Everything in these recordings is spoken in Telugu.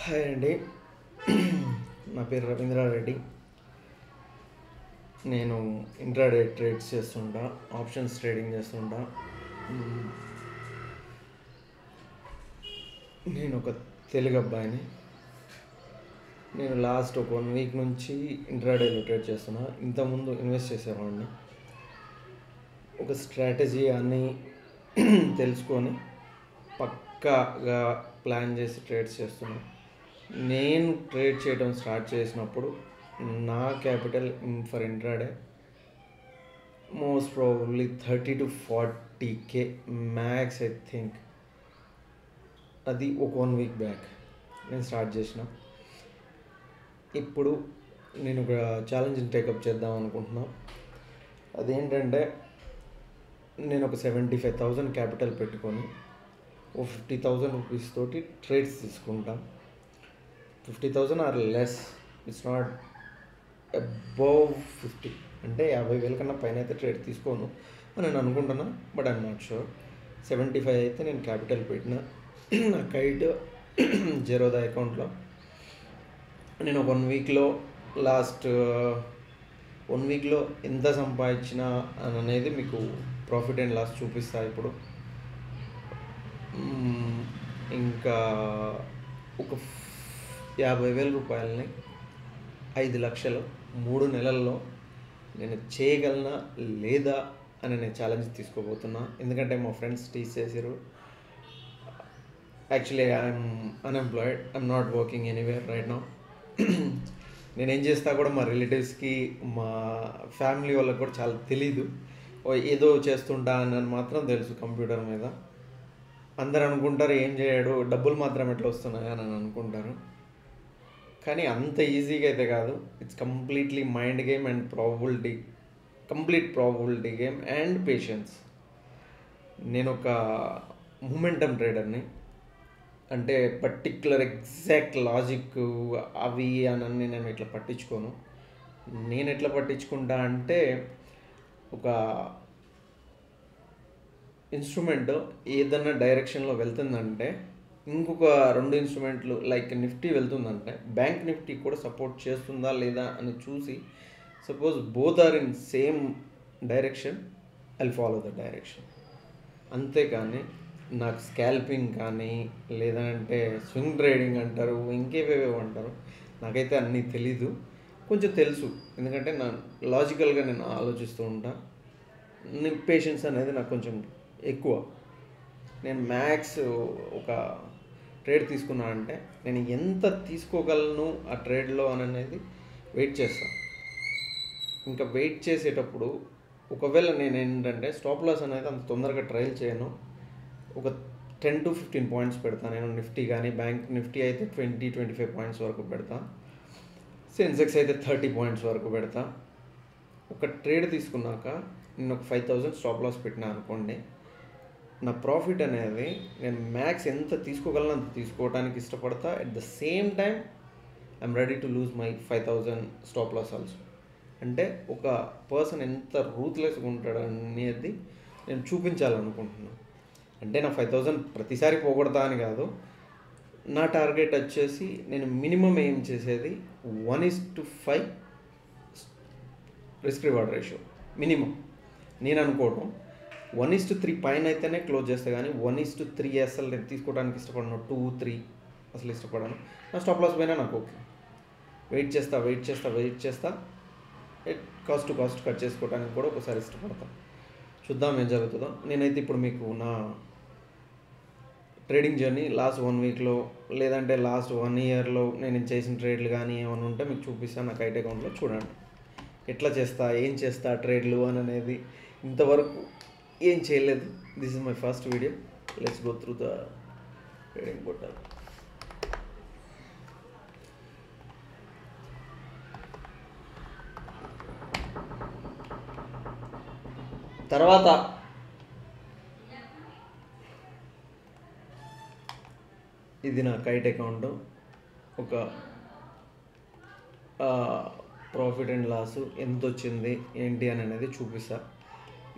హాయ్ అండి. నా పేరు రవీంద్రారెడ్డి. నేను ఇంట్రాడే ట్రేడ్స్ చేస్తుంటా, ఆప్షన్స్ ట్రేడింగ్ చేస్తుంటా. మ్, నేను ఒక తెలుగు అబ్బాయిని. నేను లాస్ట్ ఒక 1 వీక్ నుంచి ఇంట్రాడేలో ట్రేడ్ చేస్తున్నా. ఇంతకుముందు ఇన్వెస్ట్ చేసేవాడిని. ఒక స్ట్రాటజీ అని తెలుసుకొని పక్కాగా ప్లాన్ చేసి ట్రేడ్స్ చేస్తున్నా. నేను ట్రేడ్ చేయడం స్టార్ట్ చేసినప్పుడు నా capital for intraday most probably 30 to 40K max, I think. అది ఒక 1 వీక్ బ్యాక్ నేను స్టార్ట్ చేసిన. ఇప్పుడు నేను ఒక ఛాలెంజ్ని టేకప్ చేద్దాం అనుకుంటున్నా. అదేంటంటే, నేను ఒక 75,000 క్యాపిటల్ పెట్టుకొని ఓ 50,000 రూపీస్ తోటి ట్రేడ్స్ తీసుకుంటా. 50,000 or less, it's not above 50, అంటే 50,000 కన్నా పైన అయితే ట్రేడ్ తీసుకోను అని నేను అనుకుంటున్నా. But I'm not sure. 75 అయితే నేను క్యాపిటల్ పెట్టిన. నా కైట్ జెరోదా అకౌంట్లో నేను 1 వీక్లో లాస్ట్ 1 వీక్లో ఎంత సంపాదించినా అని అనేది మీకు ప్రాఫిట్ అండ్ లాస్ చూపిస్తా ఇప్పుడు. ఇంకా ఒక 50,000 రూపాయలని 5 లక్షలు 3 నెలల్లో నేను చేయగలనా లేదా అని నేను ఛాలెంజ్ తీసుకోబోతున్నా. ఎందుకంటే మా ఫ్రెండ్స్ టీచ్ చేసారు. Actually I'm unemployed, I'm not working anywhere right now. నేనేం చేస్తా కూడా మా రిలేటివ్స్కి, మా ఫ్యామిలీ వాళ్ళకి కూడా చాలా తెలీదు. ఏదో చేస్తుంటా అని మాత్రం తెలుసు కంప్యూటర్ మీద. అందరు అనుకుంటారు ఏం చేయడు, డబ్బులు మాత్రం ఎట్లా వస్తున్నాయా అని అనుకుంటారు. కానీ అంత ఈజీగా అయితే కాదు. It's completely mind game and complete probability game and patience. నేను ఒక మూమెంటమ్ ట్రేడర్ని. అంటే పర్టిక్యులర్ ఎగ్జాక్ట్ లాజిక్ అవి అని నేను ఇట్లా పట్టించుకోను. నేను ఎట్లా పట్టించుకుంటా అంటే, ఒక ఇన్స్ట్రుమెంట్ ఏదన్నా డైరెక్షన్లో వెళ్తుందంటే ఇంకొక 2 ఇన్స్ట్రుమెంట్లు లైక్ నిఫ్టీ వెళ్తుందంటే బ్యాంక్ నిఫ్టీ కూడా సపోర్ట్ చేస్తుందా లేదా అని చూసి, suppose both are in same direction, I follow the direction. అంతేకాని నాకు స్కాల్పింగ్ కానీ లేదంటే స్వింగ్ ట్రేడింగ్ అంటారు, ఇంకేవేవో అంటారు, నాకైతే అన్నీ తెలీదు. కొంచెం తెలుసు, ఎందుకంటే నా లాజికల్గా నేను ఆలోచిస్తూ ఉంటా. పేషెన్స్ అనేది నాకు కొంచెం ఎక్కువ. నేను మ్యాక్స్ ఒక ట్రేడ్ తీసుకున్నా అంటే నేను ఎంత తీసుకోగలను ఆ ట్రేడ్లో అని అనేది వెయిట్ చేస్తాను. ఇంకా వెయిట్ చేసేటప్పుడు ఒకవేళ నేను ఏంటంటే స్టాప్ లాస్ అనేది అంత తొందరగా ట్రయల్ చేయను. ఒక 10 to 15 పాయింట్స్ పెడతాను నేను. నిఫ్టీ కానీ బ్యాంక్ నిఫ్టీ అయితే 20-25 పాయింట్స్ వరకు పెడతా. సెన్సెక్స్ అయితే 30 పాయింట్స్ వరకు పెడతా. ఒక ట్రేడ్ తీసుకున్నాక నేను ఒక 5,000 స్టాప్ లాస్ పెట్టినా అనుకోండి, నా ప్రాఫిట్ అనేది నేను మ్యాక్స్ ఎంత తీసుకోగలను అంత తీసుకోవడానికి ఇష్టపడతా. At the same time I'm ready to lose my 5,000 stop loss also. అంటే ఒక పర్సన్ ఎంత రూత్లెస్గా ఉంటాడు అనేది నేను చూపించాలనుకుంటున్నాను. అంటే నా 5,000 ప్రతిసారి పోగొడతా అని కాదు. నా టార్గెట్ వచ్చేసి నేను మినిమం ఏం చేసేది 1:5 రిస్క్ రివార్డ్ రేషియో మినిమం. నేను అనుకోవడం 1:3 పైన అయితేనే క్లోజ్ చేస్తా, కానీ 1:3 అసలు నేను తీసుకోవడానికి ఇష్టపడను. 2-3 అసలు ఇష్టపడను. నా స్టాప్ లాస్ పైన నాకు ఓకే. వెయిట్ చేస్తా కాస్ట్ టు కాస్ట్ కట్ చేసుకోవడానికి కూడా ఒకసారి ఇష్టపడతాను. చూద్దాం ఏం జరుగుతుందో. నేనైతే ఇప్పుడు మీకు నా ట్రేడింగ్ జర్నీ లాస్ట్ 1 వీక్లో లేదంటే లాస్ట్ 1 ఇయర్లో నేను చేసిన ట్రేడ్లు కానీ ఏమైనా ఉంటే మీకు చూపిస్తాను. నా కైట్ అకౌంట్లో చూడండి ఎట్లా చేస్తా, ఏం చేస్తా ట్రేడ్లు అని అనేది. ఇంతవరకు ఏం చేయలేదు. This is my first video. Let's go through the trading portal. తర్వాత ఇది నా కైట్ అకౌంట్. ఒక ప్రాఫిట్ అండ్ లాస్ ఎంత వచ్చింది ఏంటి అని అనేది చూపిస్తా.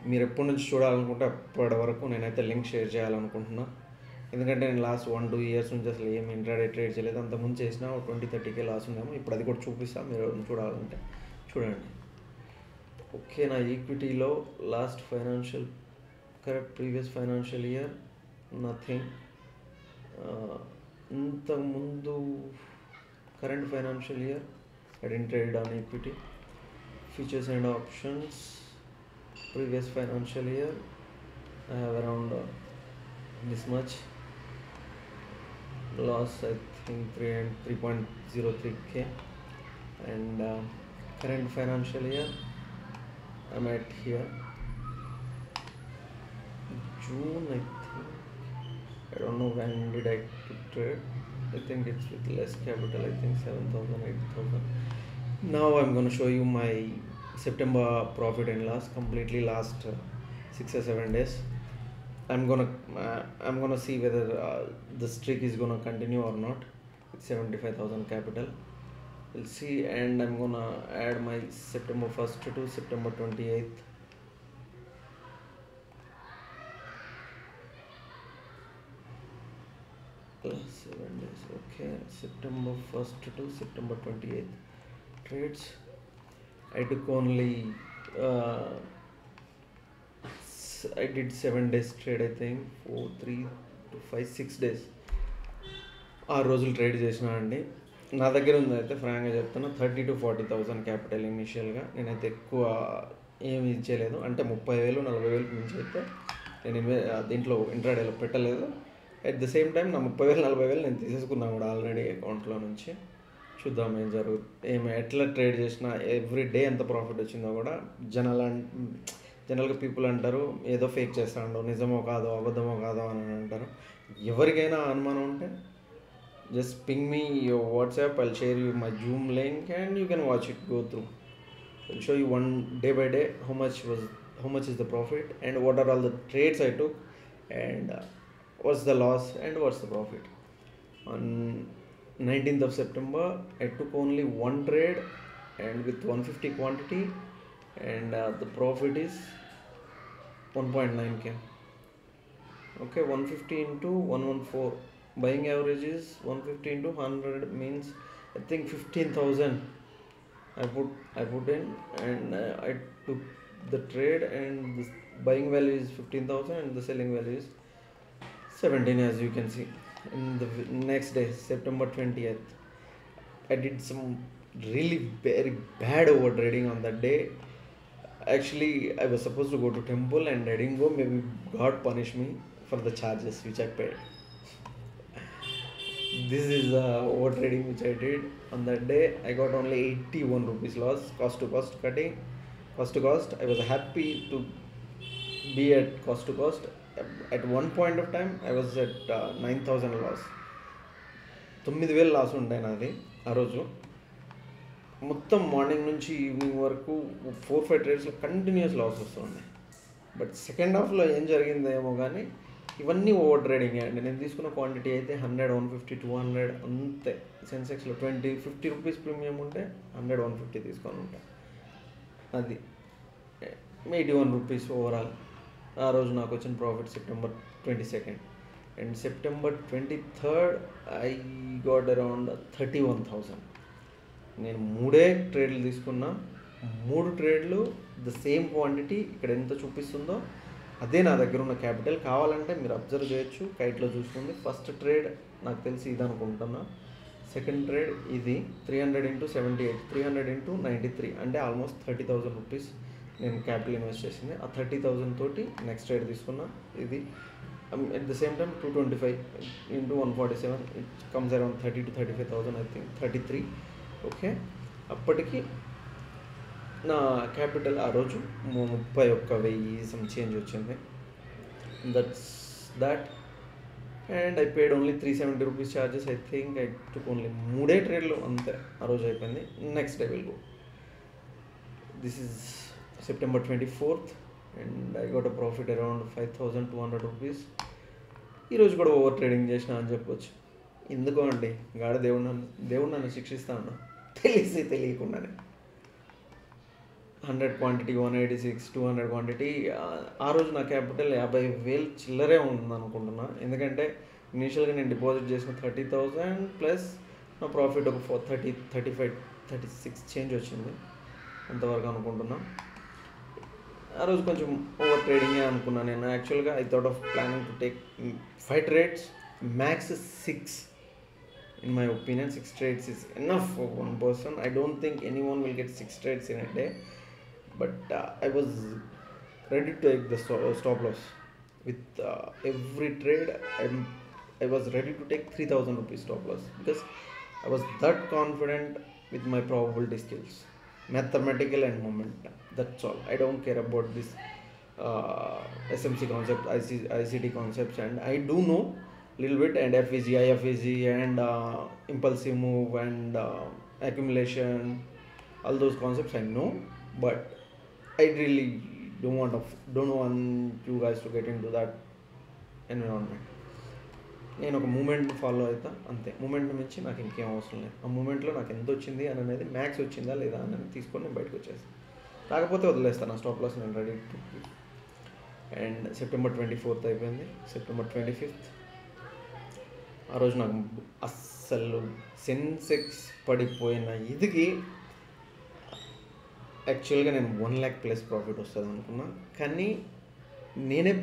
మీరు ఎప్పటి నుంచి చూడాలనుకుంటే అప్పటి వరకు నేనైతే లింక్ షేర్ చేయాలనుకుంటున్నా. ఎందుకంటే నేను లాస్ట్ 1-2 ఇయర్స్ నుంచి అసలు ఏం ఇంట్రాడే ట్రేడ్ చేయలేదు. అంతకుముందు చేసిన 20-30K లాస్ ఉందేమో. ఇప్పుడు అది కూడా చూపిస్తాను మీరు చూడాలంటే చూడండి. ఓకే, నా ఈక్విటీలో last financial correct previous financial year nothing. ఇంతకుముందు current financial year I didn't trade on equity. Futures and options previous financial year I have around this much loss, I think 3.03K, and current financial year I'm at here June, I think. I don't know when did I trade. I think it's with less capital, I think 7,000, 8,000. Now I'm going to show you my September profit and loss completely last 6 or 7 days. I'm gonna see whether the streak is gonna continue or not with 75,000 capital. We'll see, and I'm gonna add my September 1st to September 28th. Plus 7 days. Okay, September 1st to September 28th trades. I took only I did 7 days trade, I think 4, 3 to 5, 6 days 6 రోజులు ట్రేడ్ చేసినా అండి. నా దగ్గర ఉంది అయితే ఫ్రాంక్గా చెప్తున్నా 30,000 to 40,000 క్యాపిటల్ ఇనిషియల్గా. నేనైతే ఎక్కువ ఏమి ఇచ్చేయలేదు, అంటే 30,000 40,000 మించి అయితే నేను దీంట్లో ఇంట్రాడేలో పెట్టలేదు. అట్ ద సేమ్ టైం నా 30,000 40,000 నేను తీసేసుకున్నాను కూడా ఆల్రెడీ అకౌంట్లో నుంచి. చూద్దాం ఏం జరుగుతుంది, ఎట్లా ట్రేడ్ చేసినా ఎవ్రీ డే ఎంత ప్రాఫిట్ వచ్చిందో కూడా జనరల్గా పీపుల్ అంటారు ఏదో ఫేక్ చేస్తాడు, నిజమో కాదో అబద్ధమో కాదో అని అంటారు. ఎవరికైనా అనుమానం ఉంటే just ping me your WhatsApp, I'll share you my Zoom link and you can watch it go through. I'll show you one day by day how much is the profit and what are all the trades I took, and what's the loss and what's the profit. On 19th of September I took only one trade and with 150 quantity, and the profit is 1.9K. Okay, 150 into 114, buying average is 150 into 100 means I think 15,000 I put in, and I took the trade, and the buying value is 15,000 and the selling value is 17, as you can see. In the next day, September 20th, I did some really very bad over trading on that day. Actually, I was supposed to go to temple and I didn't go. Maybe God punished me for the charges which I paid. This is over trading which I did on that day. I got only 81 rupees loss, cost to cost cutting. Cost to cost, I was happy to be at cost to cost. At one point of time I was at 9,000 loss. 9,000 loss ఉంటాయి నాది ఆ రోజు. మొత్తం మార్నింగ్ నుంచి ఈవినింగ్ వరకు 4-5 ట్రేడ్స్లో కంటిన్యూస్ లాస్ వస్తున్నాయి. బట్ సెకండ్ హాఫ్లో ఏం జరిగిందేమో కానీ ఇవన్నీ ఓవర్ ట్రేడింగ్ అండి. నేను తీసుకున్న క్వాంటిటీ అయితే 100, 150, 200 అంతే. సెన్సెక్స్లో 20-50 రూపీస్ ప్రీమియం ఉంటే 100, 150 తీసుకొని ఉంటాయి. అది 81 రూపీస్ ఓవరాల్. ఆ రోజు నాకు వచ్చిన profit September 22nd, and September 23rd I got around 31,000. నేను 3 ట్రేడ్లు తీసుకున్నా, 3 ట్రేడ్లు ద సేమ్ క్వాంటిటీ ఇక్కడ ఎంత చూపిస్తుందో అదే నా దగ్గర ఉన్న క్యాపిటల్. కావాలంటే మీరు అబ్జర్వ్ చేయొచ్చు, కైట్లో చూస్తుంది. ఫస్ట్ ట్రేడ్ నాకు తెలిసి ఇది అనుకుంటున్నా. సెకండ్ ట్రేడ్ ఇది 300 into 78, 300 into 93, అంటే ఆల్మోస్ట్ 30,000 రూపీస్ నేను క్యాపిటల్ ఇన్వెస్ట్ చేసింది. ఆ 30,000 తోటి నెక్స్ట్ ట్రేడ్ తీసుకున్నా. ఇది at the same time 225 into 147, it comes around 30,000 to 35,000, I think 33. Okay, అప్పటికి నా క్యాపిటల్ ఆ రోజు 31,000 సమ్ చేంజ్ వచ్చింది. That's that. And I paid only 370 rupees charges. I think I took only 3 ట్రేడ్లు అంతే. ఆ రోజు అయిపోయింది. Next day will go. This is September 24th and I got a profit around 5,200 rupees. ఈరోజు కూడా ఓవర్ ట్రేడింగ్ చేసిన అని చెప్పొచ్చు. ఎందుకో అండి, దేవుడు నన్ను శిక్షిస్తాను తెలియకుండానే. 100 క్వాంటిటీ 186, 200 క్వాంటిటీ. ఆ రోజు నా క్యాపిటల్ 50,000 చిల్లరే ఉంది అనుకుంటున్నా. ఎందుకంటే ఇనీషియల్గా నేను డిపాజిట్ చేసిన 30,000 ప్లస్ నా ప్రాఫిట్ ఒక 35-36 చేంజ్ వచ్చింది అంతవరకు అనుకుంటున్నా. ఆ రోజు కొంచెం ఓవర్ ట్రేడింగే అనుకున్నాను నేను. యాక్చువల్గా I thought of planning to take 5 trades, max 6. In my opinion, 6 trades is enough for one person. I don't think anyone will get 6 trades in a day. But I was ready to take the stop loss. With every trade, I was ready to take 3,000 rupees stop loss because I was that confident with my probability skills, mathematical and momentum. That's all. I don't care about this SMC concept, ICT concepts, and I do know little bit, and FEG, IFEG, and impulsive move and accumulation, all those concepts I know, but I really don't want you guys to get into that environment. నేను ఒక మూమెంట్ ఫాలో అవుతా అంతే. మూమెంట్ నుంచి నాకు ఇంకేం అవసరం లేదు. ఆ మూమెంట్లో నాకు ఎంత వచ్చింది అని అనేది మ్యాక్స్ వచ్చిందా లేదా అని తీసుకొని నేను బయటకు వచ్చేస్తాను. కాకపోతే వదిలేస్తాను ఆ స్టాప్ లాస్ నేను ready to. And September 24th అయిపోయింది. September 25th ఆ రోజు నాకు అస్సలు సెన్సెక్స్ పడిపోయిన ఇదికి యాక్చువల్గా నేను 1 lakh ప్లస్ ప్రాఫిట్ వస్తుంది అనుకున్నా, కానీ నేనే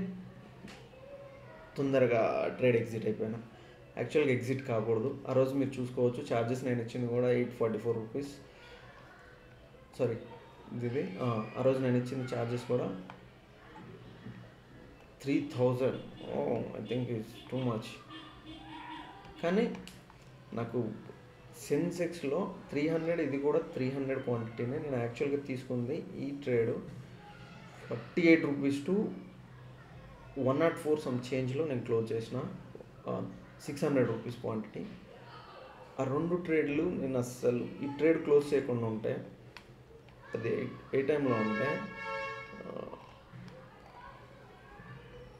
తొందరగా ట్రేడ్ ఎగ్జిట్ అయిపోయినా. యాక్చువల్గా ఎగ్జిట్ కాకూడదు. ఆ రోజు మీరు చూసుకోవచ్చు ఛార్జెస్ నేను ఇచ్చింది కూడా 844 రూపీస్. సారీ ఇది ఆ రోజు నేను ఇచ్చిన ఛార్జెస్ కూడా 3,000. I think it's too much. కానీ నాకు సెన్సెక్స్లో 300, ఇది కూడా 300 క్వాంటిటీనే. నేను యాక్చువల్గా తీసుకుంది ఈ ట్రేడ్ 48 రూపీస్ టు 104 సమ్ చేంజ్లో నేను క్లోజ్ చేసిన 600 రూపీస్ క్వాంటిటీ. ఆ 2 ట్రేడ్లు నేను అస్సలు ఈ ట్రేడ్ క్లోజ్ చేయకుండా ఉంటే, అది ఏ టైంలో ఉంటే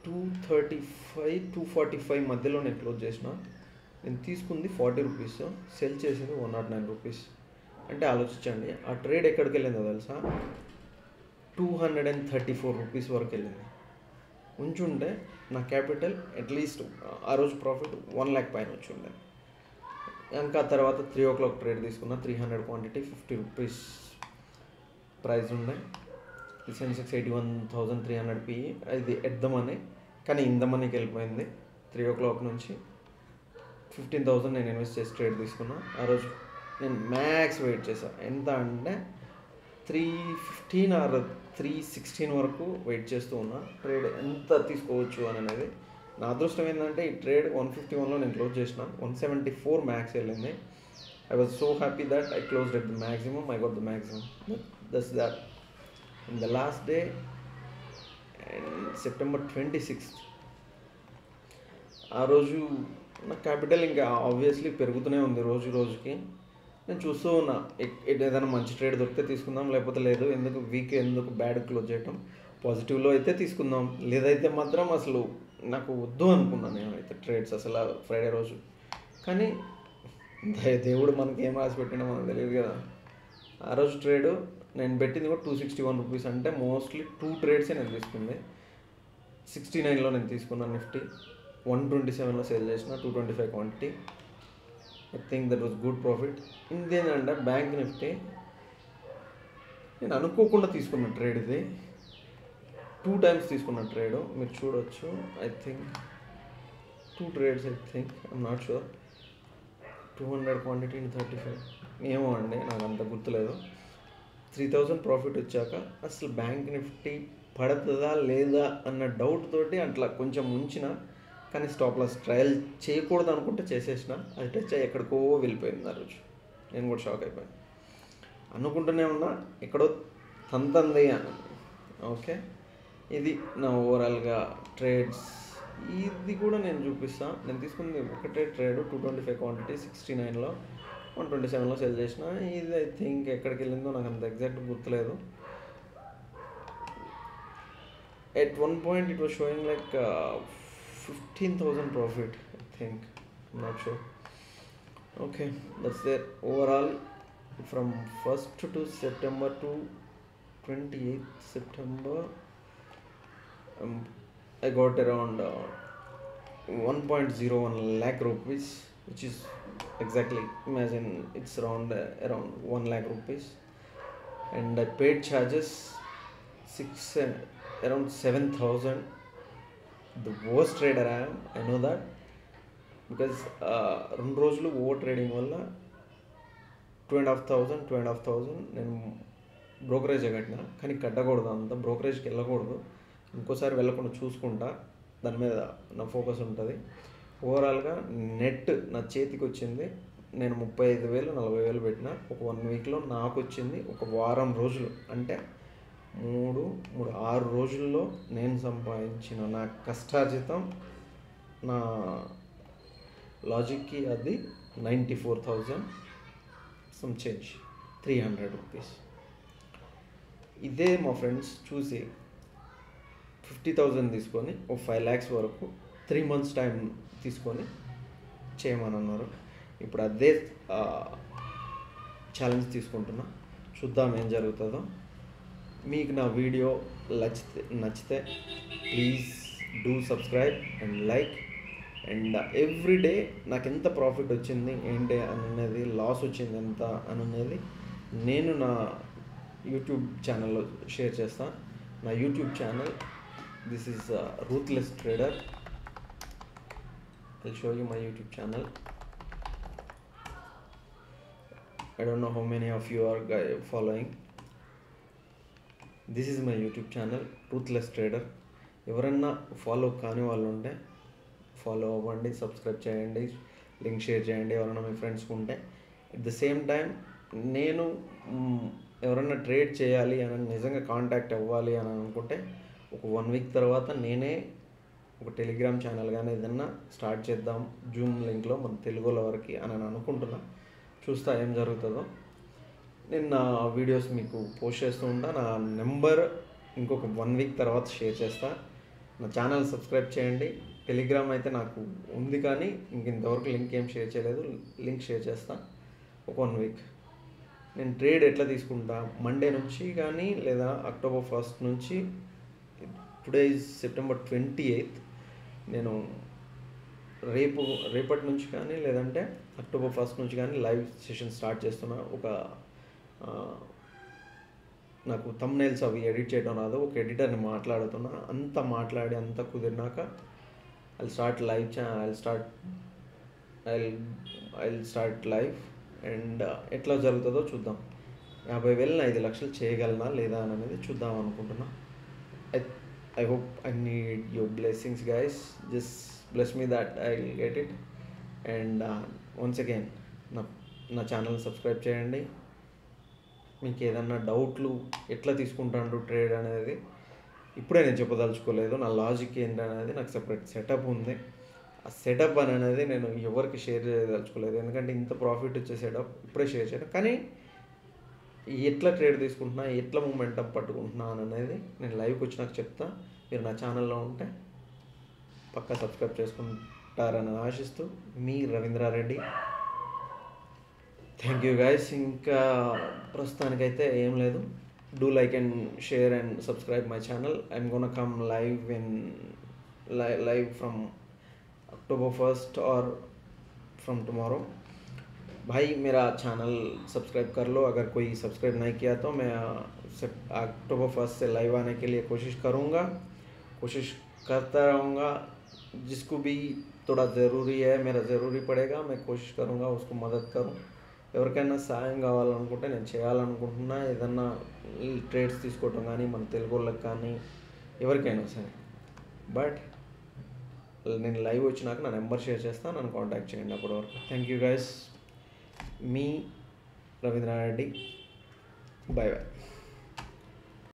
235, 245 మధ్యలో నేను క్లోజ్ చేసిన. నేను తీసుకుంది 40 రూపీస్, సెల్ చేసింది 109 రూపీస్. అంటే ఆలోచించండి ఆ ట్రేడ్ ఎక్కడికి వెళ్ళిందో తెలుసా, 234 రూపీస్ వరకు వెళ్ళింది. ఉంచుంటే నా క్యాపిటల్ అట్లీస్ట్ ఆ రోజు ప్రాఫిట్ 1 lakh పైన వచ్చి ఉండే. ఇంకా తర్వాత 3 o'clock ట్రేడ్ తీసుకున్నా, 300 క్వాంటిటీ, 50 రూపీస్ ప్రైస్ ఉండే. సెన్సెక్స్ 81,300 పిఈ, ఇది ఎట్ ద మనీ, కానీ ఇన్ ద మనీకి వెళ్ళిపోయింది. 3 o'clock నుంచి 15,000 నేను ఇన్వెస్ట్ చేసి ట్రేడ్ తీసుకున్నా. ఆ రోజు నేను మ్యాక్స్ వెయిట్ చేశాను. ఎంత అంటే 315 ఆర్ 316 వరకు వెయిట్ చేస్తూ ఉన్నా ట్రేడ్ ఎంత తీసుకోవచ్చు అని అనేది. నా అదృష్టం ఏంటంటే ఈ ట్రేడ్ 151లో నేను క్లోజ్ చేసిన, 174 మ్యాక్స్ వెళ్ళింది. I was so happy that I closed at the maximum. I got the maximum. That's that. In the last day and September 26th ఆ రోజు నా క్యాపిటల్ ఇంకా ఆబ్వియస్లీ పెరుగుతూనే ఉంది రోజు రోజుకి. నేను చూస్తూ ఉన్నా ఏదైనా మంచి ట్రేడ్ దొరికితే తీసుకుందాం, లేకపోతే లేదు, ఎందుకు వీక్ ఎందుకు బ్యాడ్ క్లోజ్ చేయటం, పాజిటివ్లో అయితే తీసుకుందాం, లేదైతే మాత్రం అసలు నాకు వద్దు అనుకున్నాను నేనైతే ట్రేడ్స్ అసలు ఫ్రైడే రోజు. కానీ దేవుడు మనకి ఏం రాసి పెట్టినా మనకు తెలియదు కదా. ఆ రోజు ట్రేడు నేను పెట్టింది కూడా 261 రూపీస్, అంటే మోస్ట్లీ 2 ట్రేడ్సే నేను తీసుకుంది. 69లో నేను తీసుకున్నాను నిఫ్టీ, 127లో సేల్ చేసిన, 225 quantity. I think that was good profit. ఇంకేంటంటే బ్యాంక్ నిఫ్టీ నేను అనుకోకుండా తీసుకున్న ట్రేడ్, ఇది 2 times తీసుకున్న ట్రేడ్ మీరు చూడవచ్చు. I think 2 trades, I think, I'm not sure. 200 quantity 35 ఏమో అండి, నాకు అంత గుర్తులేదు. 3,000 ప్రాఫిట్ వచ్చాక అసలు బ్యాంక్ నిఫ్టీ పడుతుందా లేదా అన్న డౌట్ తోటి అట్లా కొంచెం ఉంచిన, కానీ స్టాప్ లాస్ ట్రయల్ చేయకూడదు అనుకుంటే చేసేసిన. అది టచ్ అయ్యి ఎక్కడికో వెళ్ళిపోయింది ఆ రోజు. నేను కూడా షాక్ అయిపోయాను. అనుకుంటూనే ఉన్నా ఎక్కడో తంతంది అని. ఓకే, ఇది నా ఓవరాల్గా ట్రేడ్స్. ఇది కూడా నేను చూపిస్తాను. నేను తీసుకుంది ఒకటే ట్రేడ్, 225 క్వాంటిటీ, 69లో 127లో సేల్ చేసిన. ఇది ఐ థింక్ ఎక్కడికి వెళ్ళిందో నాకు అంత ఎగ్జాక్ట్ గుర్తులేదు. At one point it was sowing like 15,000 profit, I think. I'm not sure. Okay, that's there. Overall, from 1st to September to 28th September, I got around 1.01 lakh rupees, which is exactly, imagine it's around 1 lakh rupees. And I paid charges six around 7,000. The worst trader I am, I know that, because 2 రోజులు ఓవర్ ట్రేడింగ్ వల్ల 2,500 నేను బ్రోకరేజ్ కట్టిన. కానీ కట్టకూడదు, అంత బ్రోకరేజ్కి వెళ్ళకూడదు. ఇంకోసారి వెళ్ళకుండా చూసుకుంటా, దాని మీద నా ఫోకస్ ఉంటుంది. ఓవరాల్గా నెట్ నా చేతికి వచ్చింది, నేను 35,000 40,000 పెట్టిన. ఒక 1 వీక్లో నాకు వచ్చింది ఒక వారం రోజులు, అంటే 6 రోజుల్లో నేను సంపాదించిన నా కష్టార్జితం, నా లాజిక్కి అది 94,000 సమ్ చేంజ్, 300 రూపీస్. ఇదే మా ఫ్రెండ్స్ చూసి 50,000 తీసుకొని ఒక 5 lakhs వరకు 3 months టైం తీసుకొని చేయమని అన్నారు. ఇప్పుడు అదే ఛాలెంజ్ తీసుకుంటున్నా, చూద్దాం ఏం జరుగుతుందో. మీకు నా వీడియో నచ్చితే please do subscribe and like. And everyday నాకు ఎంత ప్రాఫిట్ వచ్చింది ఏంటి అనేది, లాస్ వచ్చింది ఎంత అనేది నేను నా యూట్యూబ్ ఛానల్లో షేర్ చేస్తాను. నా YouTube channel, this is ruthless trader. I'll show you my YouTube channel. I don't know how many of you are following. This is my YouTube channel, Ruthless Trader. ఎవరన్నా ఫాలో కాని వాళ్ళు ఉంటే ఫాలో అవ్వండి, సబ్స్క్రైబ్ చేయండి, లింక్ షేర్ చేయండి ఎవరైనా మీ ఫ్రెండ్స్కి ఉంటే. ఎట్ ద సేమ్ టైం నేను ఎవరన్నా ట్రేడ్ చేయాలి అని నిజంగా కాంటాక్ట్ అవ్వాలి అని అనుకుంటే ఒక 1 week తర్వాత నేనే ఒక టెలిగ్రామ్ ఛానల్ కానీ ఏదన్నా స్టార్ట్ చేద్దాం జూమ్ లింక్లో మన తెలుగు వరకు అని అనుకుంటున్నా. చూస్తా ఏం జరుగుతుందో. నేను నా వీడియోస్ మీకు పోస్ట్ చేస్తూ ఉంటా. నా నెంబర్ ఇంకొక 1 week తర్వాత షేర్ చేస్తా. నా ఛానల్ సబ్స్క్రైబ్ చేయండి. టెలిగ్రామ్ అయితే నాకు ఉంది, కానీ ఇంతవరకు లింక్ ఏం షేర్ చేయలేదు. లింక్ షేర్ చేస్తా ఒక 1 week. నేను ట్రేడ్ ఎట్లా తీసుకుంటా, మండే నుంచి కానీ లేదా October 1st నుంచి, టుడే ఈజ్ September 28th, నేను రేపటి నుంచి కానీ లేదంటే October 1st నుంచి కానీ లైవ్ సెషన్ స్టార్ట్ చేస్తున్నా. నాకు థంబ్నెయిల్స్ అవి ఎడిట్ చేయడం రాదు, ఒక ఎడిటర్ని మాట్లాడుతున్నా. అంత మాట్లాడి అంత కుదిరినాక ఐల్ స్టార్ట్ లైవ్. అండ్ ఎట్లా జరుగుతుందో చూద్దాం. 50,000 5 లక్షలు చేయగలనా లేదా అనేది చూద్దాం అనుకుంటున్నా. I hope I need your blessings, guys. Just bless me that I'll get it. And once again, నా ఛానల్ సబ్స్క్రైబ్ చేయండి. మీకు ఏదన్నా డౌట్లు ఎట్లా తీసుకుంటాను ట్రేడ్ అనేది ఇప్పుడే నేను చెప్పదలుచుకోలేదు. నా లాజిక్ ఏంటనేది నాకు సెపరేట్ సెటప్ ఉంది. ఆ సెటప్ అనేది నేను ఎవరికి షేర్ చేయదలుచుకోలేదు, ఎందుకంటే ఇంత ప్రాఫిట్ వచ్చే సెటప్ ఇప్పుడే షేర్ చేయను. కానీ ఎట్లా ట్రేడ్ తీసుకుంటున్నా, ఎట్లా మూమెంటం పట్టుకుంటున్నా అనేది నేను లైవ్కి వచ్చినాక చెప్తా. మీరు నా ఛానల్లో ఉంటే పక్కా సబ్స్క్రైబ్ చేసుకుంటారని ఆశిస్తూ, మీ రవీంద్రారెడ్డి. Thank you guys. ఇంకా ప్రస్తుతానికైతే ఏం లేదు. Do like and share and subscribe my channel. I'm gonna come live from October 1st or from tomorrow. भाई मेरा चैनल सब्सक्राइब कर लो, अगर कोई सब्सक्राइब नहीं किया तो मैं October 1st से लाइव आने के लिए कोशिश करता रहूँगा. जिसको भी थोड़ा ज़रूरी है, मेरा ज़रूरी पड़ेगा, मैं कोशिश करूँगा उसको मदद करूँ. ఎవరికైనా సాయం కావాలనుకుంటే నేను చేయాలనుకుంటున్నా. ఏదన్నా ట్రేడ్స్ తీసుకోవటం కానీ మన తెలుగు వాళ్ళకి కానీ ఎవరికైనా సరే. బట్ నేను లైవ్ వచ్చినాక నా నెంబర్ షేర్ చేస్తాను, నన్ను కాంటాక్ట్ చేయండి అప్పటి వరకు. Thank you guys. మీ రవీంద్రారెడ్డి. Bye bye.